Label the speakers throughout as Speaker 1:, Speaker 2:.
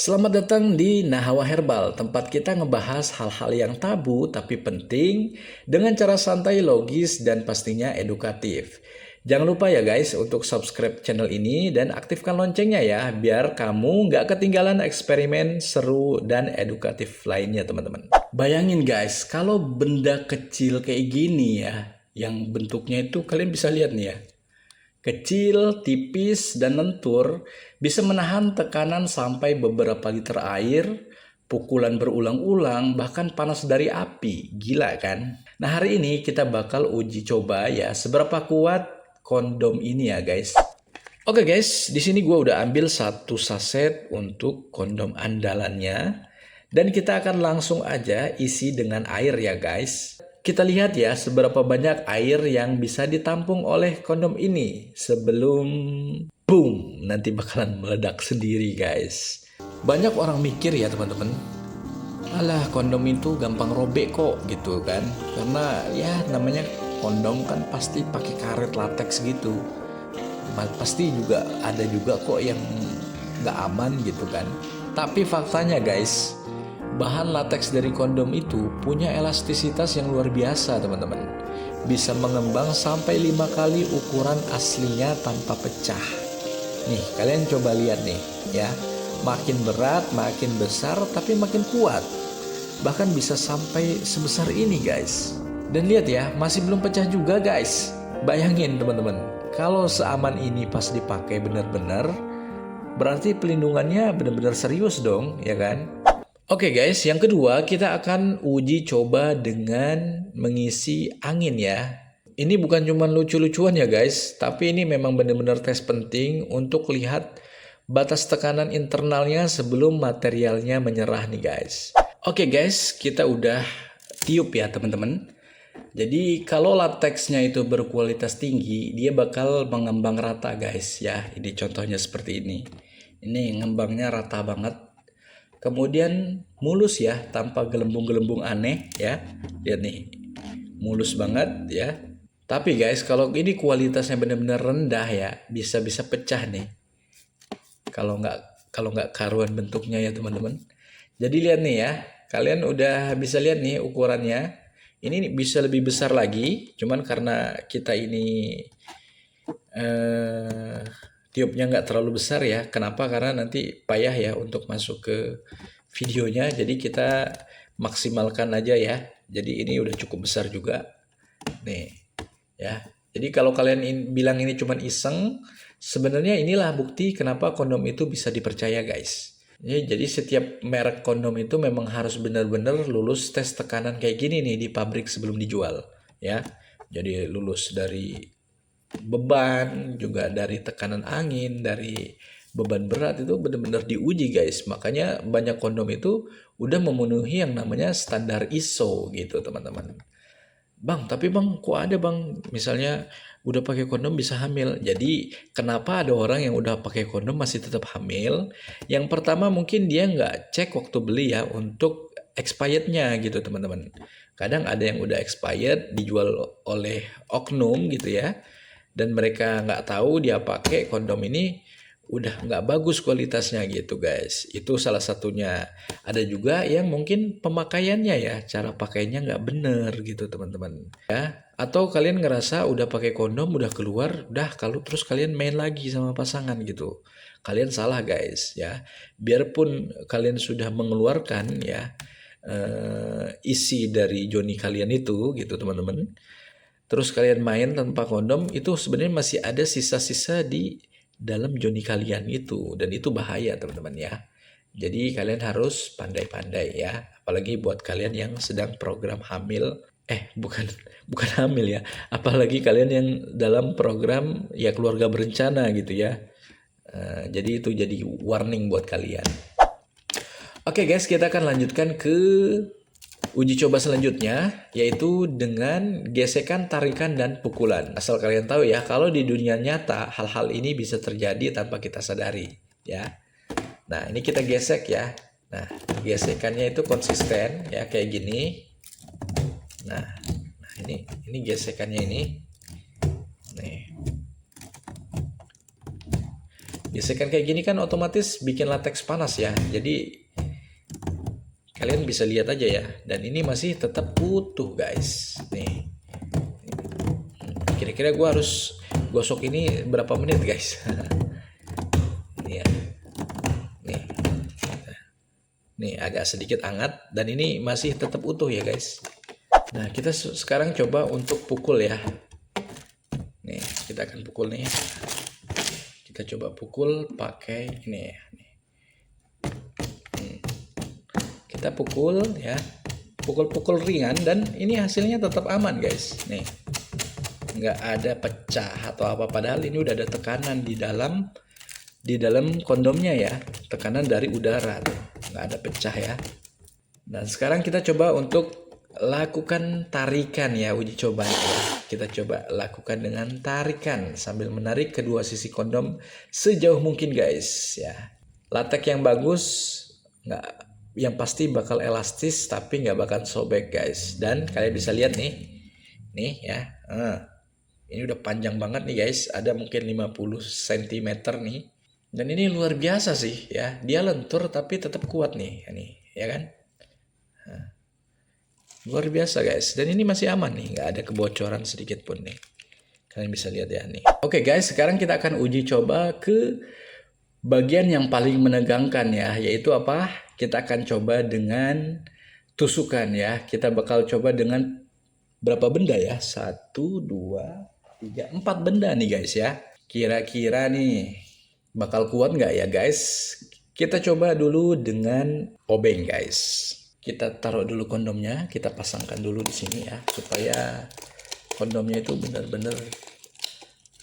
Speaker 1: Selamat datang di Nahawa Herbal, tempat kita ngebahas hal-hal yang tabu tapi penting dengan cara santai, logis, dan pastinya edukatif. Jangan lupa ya guys untuk subscribe channel ini dan aktifkan loncengnya ya, biar kamu nggak ketinggalan eksperimen seru dan edukatif lainnya teman-teman. Bayangin guys, kalau benda kecil kayak gini ya, yang bentuknya itu kalian bisa lihat nih ya. Kecil, tipis, dan lentur, bisa menahan tekanan sampai beberapa liter air, pukulan berulang-ulang, bahkan panas dari api. Gila kan? Nah, hari ini kita bakal uji coba ya seberapa kuat kondom ini ya guys. Oke guys, di sini gue udah ambil satu saset untuk kondom andalannya. Dan kita akan langsung aja isi dengan air ya guys. Kita lihat ya seberapa banyak air yang bisa ditampung oleh kondom ini sebelum boom nanti bakalan meledak sendiri guys. Banyak orang mikir ya teman-teman, alah kondom itu gampang robek kok gitu kan. Karena ya namanya kondom kan pasti pakai karet latex gitu. Pasti juga ada juga kok yang nggak aman gitu kan. Tapi faktanya guys, bahan latex dari kondom itu punya elastisitas yang luar biasa teman-teman. Bisa mengembang sampai 5 kali ukuran aslinya tanpa pecah. Nih kalian coba lihat nih ya. Makin berat, makin besar, tapi makin kuat. Bahkan bisa sampai sebesar ini guys. Dan lihat ya, masih belum pecah juga guys. Bayangin teman-teman, kalau seaman ini pas dipakai benar-benar, berarti pelindungannya benar-benar serius dong, ya kan? Oke guys, yang kedua kita akan uji coba dengan mengisi angin ya. Ini bukan cuma lucu-lucuan ya guys, tapi ini memang benar-benar tes penting untuk lihat batas tekanan internalnya sebelum materialnya menyerah nih guys. Oke guys, kita udah tiup ya teman-teman. Jadi kalau lateksnya itu berkualitas tinggi, dia bakal mengembang rata guys ya. Ini contohnya seperti ini. Ini ngembangnya rata banget. Kemudian mulus ya, tanpa gelembung-gelembung aneh ya. Lihat nih, mulus banget ya. Tapi guys, kalau ini kualitasnya benar-benar rendah ya, bisa-bisa pecah nih. Kalau nggak karuan bentuknya ya teman-teman. Jadi lihat nih ya, kalian udah bisa lihat nih ukurannya. Ini bisa lebih besar lagi, cuman karena kita ini tiupnya nggak terlalu besar ya. Kenapa? Karena nanti payah ya untuk masuk ke videonya. Jadi kita maksimalkan aja ya. Jadi ini udah cukup besar juga. Nih ya. Jadi kalau kalian bilang ini cuman iseng, sebenarnya inilah bukti kenapa kondom itu bisa dipercaya guys. Jadi setiap merek kondom itu memang harus benar-benar lulus tes tekanan kayak gini nih di pabrik sebelum dijual ya. Jadi lulus dari beban, juga dari tekanan angin, dari beban berat itu benar-benar diuji guys. Makanya banyak kondom itu udah memenuhi yang namanya standar ISO gitu teman-teman. Bang, tapi bang, kok ada bang, misalnya udah pakai kondom bisa hamil. Jadi kenapa ada orang yang udah pakai kondom masih tetap hamil? Yang pertama mungkin dia nggak cek waktu beli ya untuk expirednya gitu teman-teman. Kadang ada yang udah expired dijual oleh oknum gitu ya, dan mereka nggak tahu dia pakai kondom ini udah nggak bagus kualitasnya gitu guys. Itu salah satunya. Ada juga yang mungkin pemakaiannya ya, cara pakainya nggak bener gitu teman-teman ya. Atau kalian ngerasa udah pakai kondom udah keluar, udah kalau terus kalian main lagi sama pasangan gitu. Kalian salah guys ya. Biarpun kalian sudah mengeluarkan ya isi dari joni kalian itu gitu teman-teman, terus kalian main tanpa kondom, itu sebenarnya masih ada sisa-sisa di dalam joni kalian itu, dan itu bahaya teman-teman ya. Jadi kalian harus pandai-pandai ya, apalagi buat kalian yang sedang program hamil, bukan bukan hamil ya, apalagi kalian yang dalam program ya keluarga berencana gitu ya. Jadi itu jadi warning buat kalian. Oke guys, kita akan lanjutkan ke uji coba selanjutnya, yaitu dengan gesekan, tarikan, dan pukulan. Asal kalian tahu ya, kalau di dunia nyata hal-hal ini bisa terjadi tanpa kita sadari ya. Nah ini kita gesek ya. Nah gesekannya itu konsisten ya kayak gini. Nah ini gesekannya ini. Nih. Gesekan kayak gini kan otomatis bikin latex panas ya. Jadi kalian bisa lihat aja ya. Dan ini masih tetap utuh guys. Nih. Kira-kira gue harus gosok ini berapa menit guys? Nih ya. Nih. Nih agak sedikit hangat dan ini masih tetap utuh ya guys. Nah kita sekarang coba untuk pukul ya. Nih kita akan pukul nih. Kita coba pukul pakai ini ya. Kita pukul ya. Pukul-pukul ringan dan ini hasilnya tetap aman guys. Nih. Nggak ada pecah atau apa, padahal ini udah ada tekanan di dalam kondomnya ya, tekanan dari udara tuh. Nggak ada pecah ya. Dan sekarang kita coba untuk lakukan tarikan ya, uji coba ya. Kita coba lakukan dengan tarikan sambil menarik kedua sisi kondom sejauh mungkin guys ya. Latex yang bagus nggak, yang pasti bakal elastis tapi nggak bakal sobek guys. Dan kalian bisa lihat nih ya. Ini udah panjang banget nih guys, ada mungkin 50 cm nih. Dan ini luar biasa sih ya, dia lentur tapi tetap kuat nih, ya kan? Nah, luar biasa guys, dan ini masih aman nih, nggak ada kebocoran sedikit pun nih. Kalian bisa lihat ya nih. Oke guys, sekarang kita akan uji coba ke bagian yang paling menegangkan ya, yaitu apa? Kita akan coba dengan tusukan ya. Kita bakal coba dengan berapa benda ya? 1, 2, 3, 4 benda nih guys ya. Kira-kira nih bakal kuat nggak ya guys? Kita coba dulu dengan obeng guys. Kita taruh dulu kondomnya, kita pasangkan dulu di sini ya, supaya kondomnya itu benar-benar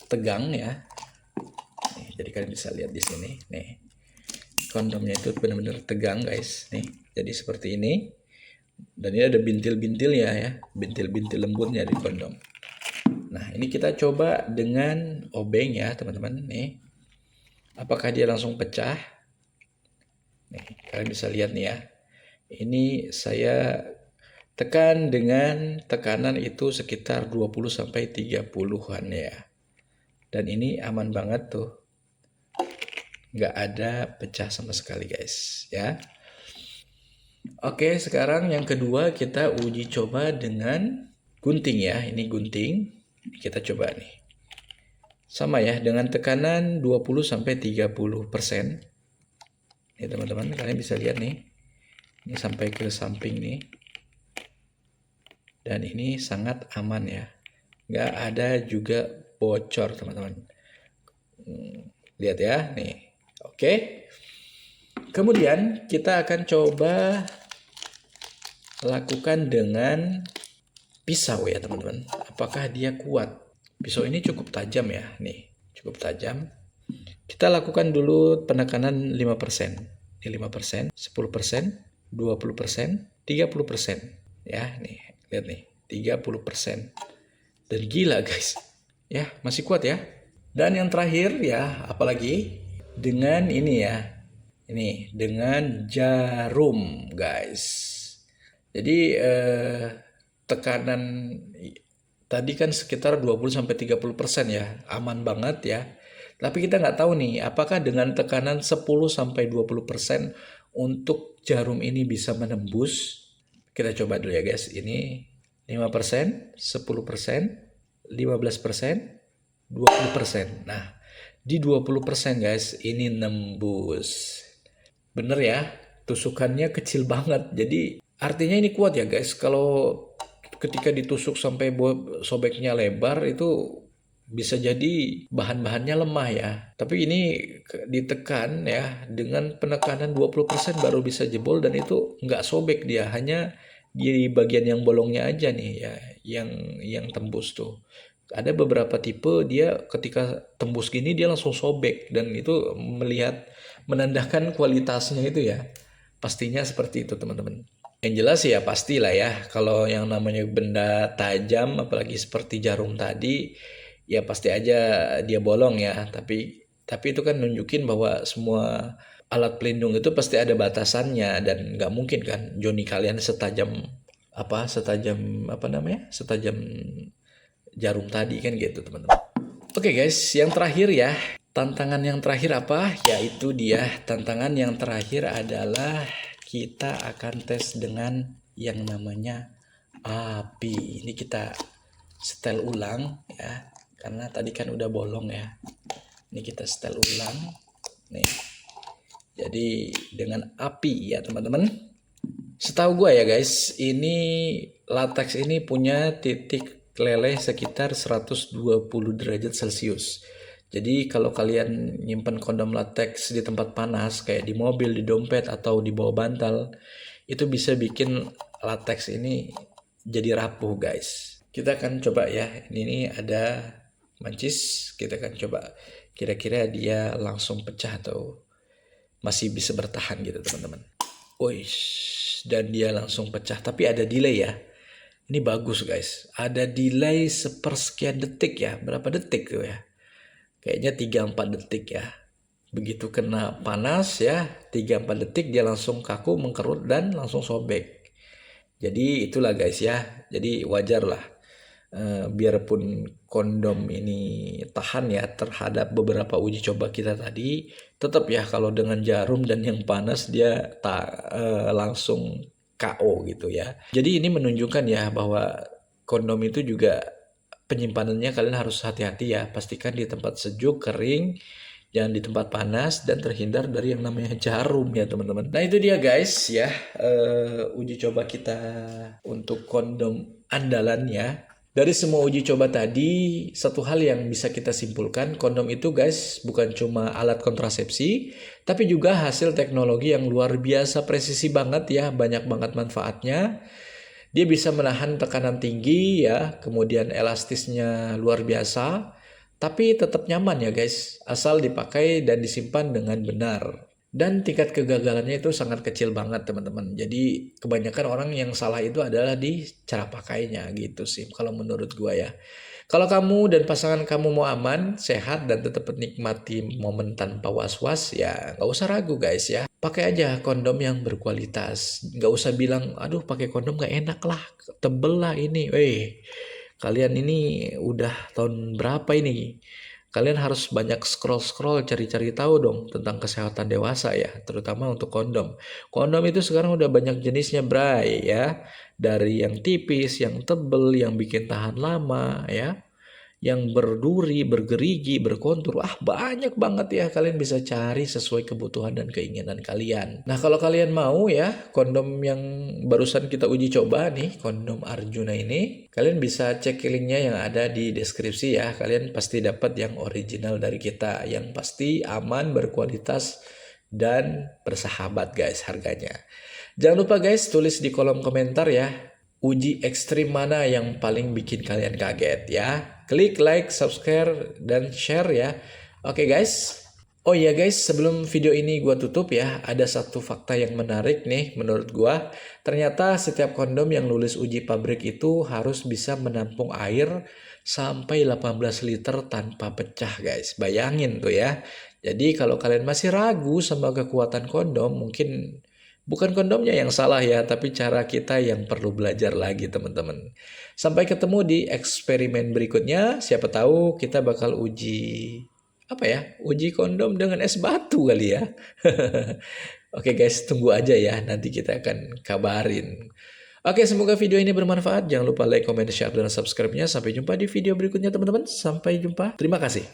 Speaker 1: tegang ya. Nih, jadi kalian bisa lihat di sini nih. Kondomnya itu benar-benar tegang guys. Nih, jadi seperti ini. Dan ini ada bintil-bintilnya ya, bintil-bintil lembutnya di kondom. Nah, ini kita coba dengan obeng ya, teman-teman. Nih, apakah dia langsung pecah? Nih, kalian bisa lihat nih ya. Ini saya tekan dengan tekanan itu sekitar 20-30-an ya. Dan ini aman banget tuh. Nggak ada pecah sama sekali guys ya. Oke, sekarang yang kedua kita uji coba dengan gunting ya. Ini gunting. Kita coba nih. Sama ya, dengan tekanan 20-30%. Nih teman-teman, kalian bisa lihat nih. Ini sampai ke samping nih. Dan ini sangat aman ya. Nggak ada juga bocor teman-teman. Lihat ya, nih. Oke. Kemudian kita akan coba lakukan dengan pisau ya teman-teman. Apakah dia kuat? Pisau ini cukup tajam ya. Nih, cukup tajam. Kita lakukan dulu penekanan 5%. Ini 5%, 10%, 20%, 30%. Ya, nih. Lihat nih, 30%. Dan gila guys. Ya, masih kuat ya. Dan yang terakhir ya, apalagi dengan ini ya. Ini dengan jarum guys. Jadi tekanan tadi kan sekitar 20-30% ya, aman banget ya. Tapi kita nggak tahu nih, apakah dengan tekanan 10-20% untuk jarum ini bisa menembus. Kita coba dulu ya guys, ini 5%, 10%, 15%, 20%. Nah, di 20% guys, ini nembus. Bener ya, tusukannya kecil banget. Jadi artinya ini kuat ya guys. Kalau ketika ditusuk sampai sobeknya lebar itu bisa jadi bahan-bahannya lemah ya. Tapi ini ditekan ya dengan penekanan 20% baru bisa jebol dan itu nggak sobek dia. Hanya di bagian yang bolongnya aja nih ya yang tembus tuh. Ada beberapa tipe dia ketika tembus gini dia langsung sobek dan itu menandakan kualitasnya itu ya. Pastinya seperti itu teman-teman. Yang jelas ya pastilah ya kalau yang namanya benda tajam apalagi seperti jarum tadi ya pasti aja dia bolong ya. Tapi itu kan nunjukin bahwa semua alat pelindung itu pasti ada batasannya dan nggak mungkin kan Joni kalian setajam jarum tadi kan gitu teman-teman. Oke guys, yang terakhir ya, Tantangan yang terakhir apa? Yaitu dia, tantangan yang terakhir adalah kita akan tes dengan yang namanya api. Ini kita setel ulang ya, karena tadi kan udah bolong ya. Ini kita setel ulang nih. Jadi dengan api ya teman-teman. Setahu gue ya guys, ini latex ini punya titik leleh sekitar 120 derajat Celcius. Jadi kalau kalian nyimpen kondom latex di tempat panas kayak di mobil, di dompet atau di bawah bantal, itu bisa bikin latex ini jadi rapuh guys. Kita akan coba ya. Ini ada mancis, kita akan coba kira-kira dia langsung pecah atau masih bisa bertahan gitu teman-teman. Wish, dan dia langsung pecah, tapi ada delay ya. Ini bagus guys, ada delay sepersekian detik ya. Berapa detik tuh ya? Kayaknya 3-4 detik ya. Begitu kena panas ya, 3-4 detik dia langsung kaku, mengkerut dan langsung sobek. Jadi itulah guys ya. Jadi wajar lah. Biarpun kondom ini tahan ya terhadap beberapa uji coba kita tadi, tetap ya kalau dengan jarum dan yang panas dia langsung KO gitu ya. Jadi ini menunjukkan ya bahwa kondom itu juga penyimpanannya kalian harus hati-hati ya. Pastikan di tempat sejuk, kering, jangan di tempat panas, dan terhindar dari yang namanya jarum ya teman-teman. Nah itu dia guys ya, uji coba kita untuk kondom andalannya. Dari semua uji coba tadi, satu hal yang bisa kita simpulkan, kondom itu guys bukan cuma alat kontrasepsi, tapi juga hasil teknologi yang luar biasa presisi banget ya, banyak banget manfaatnya. Dia bisa menahan tekanan tinggi ya, kemudian elastisnya luar biasa, tapi tetap nyaman ya guys, asal dipakai dan disimpan dengan benar. Dan tingkat kegagalannya itu sangat kecil banget teman-teman. Jadi kebanyakan orang yang salah itu adalah di cara pakainya gitu sih kalau menurut gua ya. Kalau kamu dan pasangan kamu mau aman, sehat, dan tetap menikmati momen tanpa was-was, ya nggak usah ragu guys ya. Pakai aja kondom yang berkualitas. Nggak usah bilang, aduh pakai kondom nggak enak lah, tebel lah ini. Kalian ini udah tahun berapa ini? Kalian harus banyak scroll-scroll cari-cari tahu dong tentang kesehatan dewasa ya, terutama untuk kondom. Kondom itu sekarang udah banyak jenisnya bray ya. Dari yang tipis, yang tebel, yang bikin tahan lama ya, yang berduri, bergerigi, berkontur. Banyak banget ya, kalian bisa cari sesuai kebutuhan dan keinginan kalian. Nah, kalau kalian mau ya, kondom yang barusan kita uji coba nih, kondom Arjuna ini, kalian bisa cek linknya yang ada di deskripsi ya. Kalian pasti dapat yang original dari kita, yang pasti aman, berkualitas, dan bersahabat guys harganya. Jangan lupa guys, tulis di kolom komentar ya, uji ekstrim mana yang paling bikin kalian kaget ya. Klik like, subscribe, dan share ya. Oke guys. Oh iya guys, sebelum video ini gua tutup ya, ada satu fakta yang menarik nih menurut gua. Ternyata setiap kondom yang lulus uji pabrik itu harus bisa menampung air sampai 18 liter tanpa pecah guys. Bayangin tuh ya. Jadi kalau kalian masih ragu sama kekuatan kondom, mungkin bukan kondomnya yang salah ya, tapi cara kita yang perlu belajar lagi teman-teman. Sampai ketemu di eksperimen berikutnya. Siapa tahu kita bakal uji apa ya? Uji kondom dengan es batu kali ya. Oke guys, tunggu aja ya. Nanti kita akan kabarin. Oke, semoga video ini bermanfaat. Jangan lupa like, comment, share, dan subscribe-nya. Sampai jumpa di video berikutnya teman-teman. Sampai jumpa. Terima kasih.